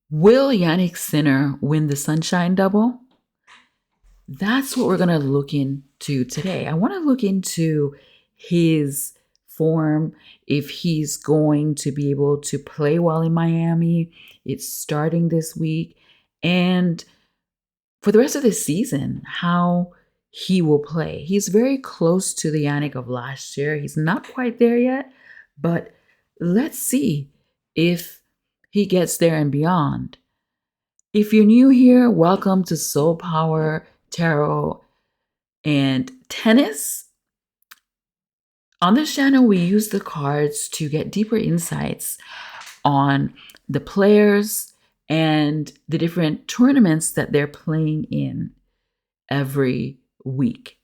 Will Jannik Sinner win the Sunshine Double? That's what we're going to look into today. I want to look into his form, if he's going to be able to play well in Miami. It's starting this week. And for the rest of this season, how he will play. He's very close to the Yannick of last year. He's not quite there yet, but let's see if he gets there and beyond. If you're new here, welcome to Soul Power, Tarot, and Tennis. On this channel, we use the cards to get deeper insights on the players and the different tournaments that they're playing in every week.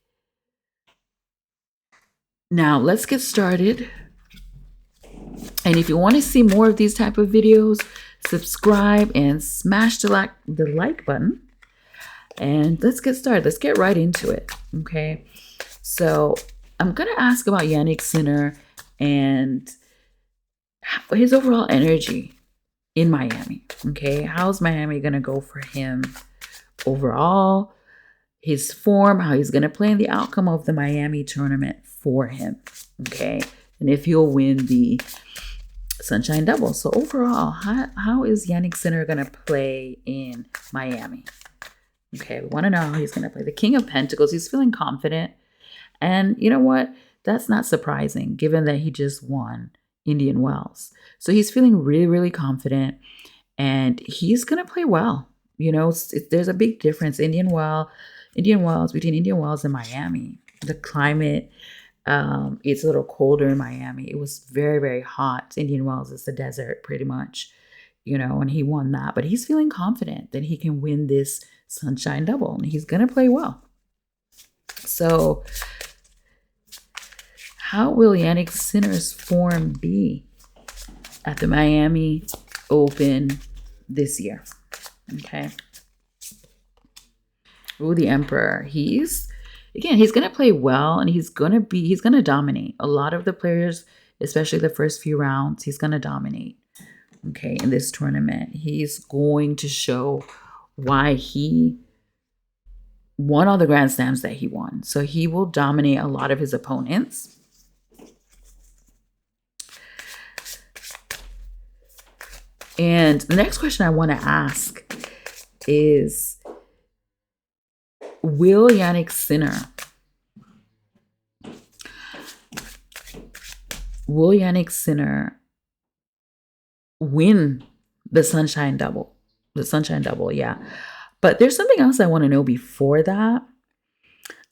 Now, let's get started. And if you want to see more of these type of videos, subscribe and smash the like button. And let's get started. Let's get right into it. Okay. So I'm going to ask about Jannik Sinner and his overall energy in Miami. Okay. How's Miami going to go for him overall? His form, how he's going to play in the outcome of the Miami tournament for him. Okay. And if he'll win the Sunshine Double. So overall, how is Jannik Sinner going to play in Miami? Okay, we want to know how he's going to play. The King of Pentacles, he's feeling confident. And you know what? That's not surprising, given that he just won Indian Wells. So he's feeling really, really confident. And he's going to play well. You know, there's a big difference. Between Indian Wells and Miami. The climate, it's a little colder in Miami. It was very, very hot. Indian Wells is the desert, pretty much, you know, and he won that. But he's feeling confident that he can win this Sunshine Double, and he's going to play well. So, how will Jannik Sinner's form be at the Miami Open this year? Okay. Ooh, the Emperor. He's going to play well, and he's going to dominate. A lot of the players, especially the first few rounds, he's going to dominate. Okay, in this tournament, he's going to show why he won all the Grand Slams that he won. So he will dominate a lot of his opponents. And the next question I want to ask is, will Jannik Sinner win the Sunshine Double? The Sunshine Double, yeah. But there's something else I want to know before that.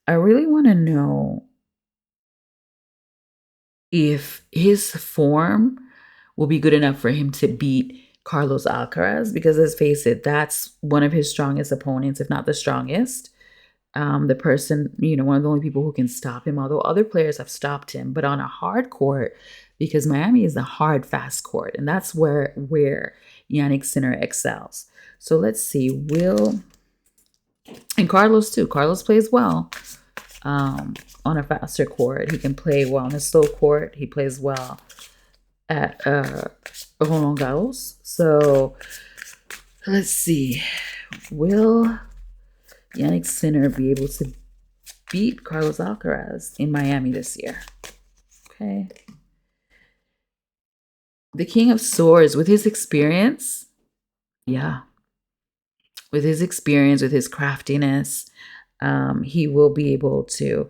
I really want to know if his form will be good enough for him to beat Carlos Alcaraz, because let's face it, that's one of his strongest opponents, if not the strongest. The person, you know, one of the only people who can stop him, although other players have stopped him, but on a hard court, because Miami is a hard, fast court, and that's where Jannik Sinner excels. So let's see, and Carlos too. Carlos plays well on a faster court. He can play well on a slow court. He plays well at Roland Garros. So let's see, will Jannik Sinner be able to beat Carlos Alcaraz in Miami this year? Okay. The King of Swords, with his experience, yeah. With his experience, with his craftiness, he will be able to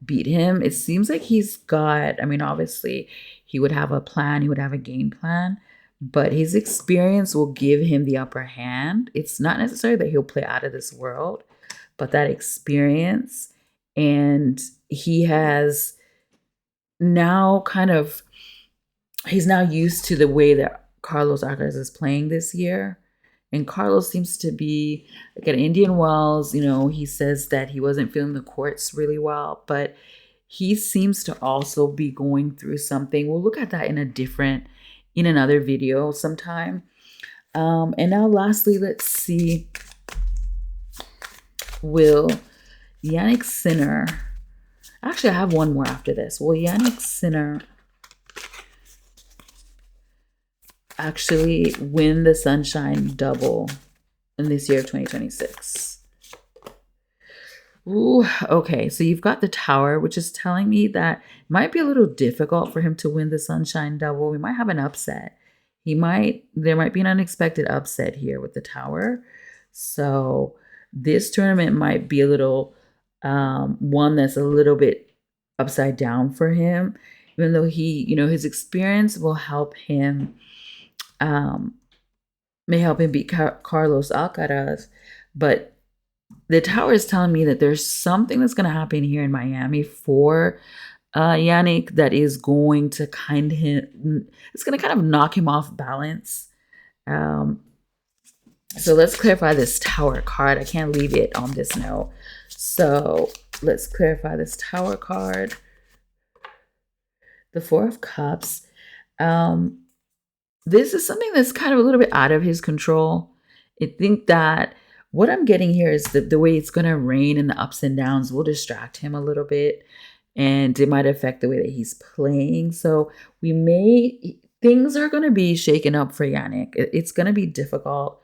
beat him. It seems like he's got, I mean, obviously, he would have a plan, he would have a game plan, but his experience will give him the upper hand. It's not necessarily that he'll play out of this world, but that experience, and he has now he's now used to the way that Carlos Alcaraz is playing this year. And Carlos seems to be, like at Indian Wells, you know, he says that he wasn't feeling the courts really well, but he seems to also be going through something. We'll look at that in another video sometime. And now lastly, let's see, will Jannik Sinner, actually I have one more after this. Will Jannik Sinner actually win the Sunshine Double in this year of 2026? Ooh, okay. So you've got the Tower, which is telling me that it might be a little difficult for him to win the Sunshine Double. We might have an upset. There might be an unexpected upset here with the Tower. So this tournament might be a little, one that's a little bit upside down for him, even though his experience will help him, um, may help him beat Carlos Alcaraz. But the Tower is telling me that there's something that's going to happen here in Miami for Jannik that is going to it's going to kind of knock him off balance. So let's clarify this Tower card. I can't leave it on this note. So let's clarify this Tower card. The Four of Cups. This is something that's kind of a little bit out of his control. I think that what I'm getting here is that the way it's going to rain and the ups and downs will distract him a little bit, and it might affect the way that he's playing. So things are going to be shaken up for Jannik. It's going to be difficult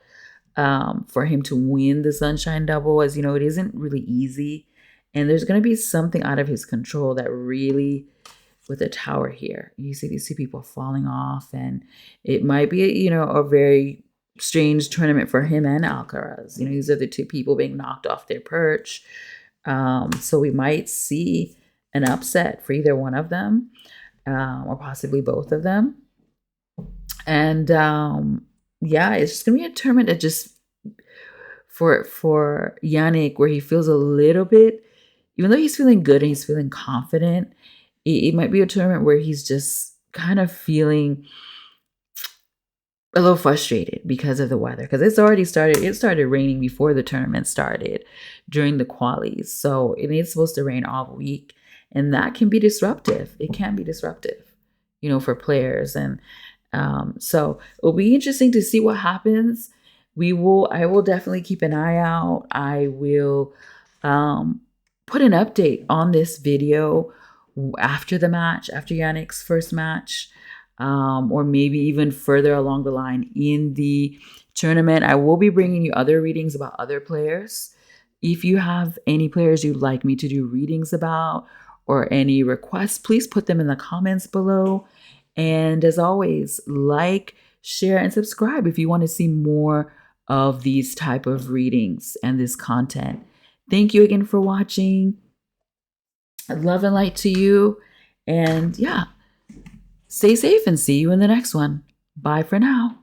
for him to win the Sunshine Double. As you know, it isn't really easy, and there's going to be something out of his control that really, with the Tower here, you see these two people falling off, and it might be, a very strange tournament for him and Alcaraz. These are the two people being knocked off their perch. So we might see an upset for either one of them, or possibly both of them. And it's just gonna be a tournament that just for Jannik, where he feels a little bit, even though he's feeling good and he's feeling confident, it might be a tournament where he's just kind of feeling a little frustrated because of the weather, because it started raining before the tournament started during the qualies. So it's supposed to rain all week, and that can be disruptive. It can be disruptive, for players. And so it'll be interesting to see what happens. I will definitely keep an eye out. I will put an update on this video after the match, after Jannik's first match. Or maybe even further along the line in the tournament. I will be bringing you other readings about other players. If you have any players you'd like me to do readings about, or any requests, please put them in the comments below. And as always, like, share, and subscribe if you want to see more of these type of readings and this content. Thank you again for watching. Love and light to you. And stay safe and see you in the next one. Bye for now.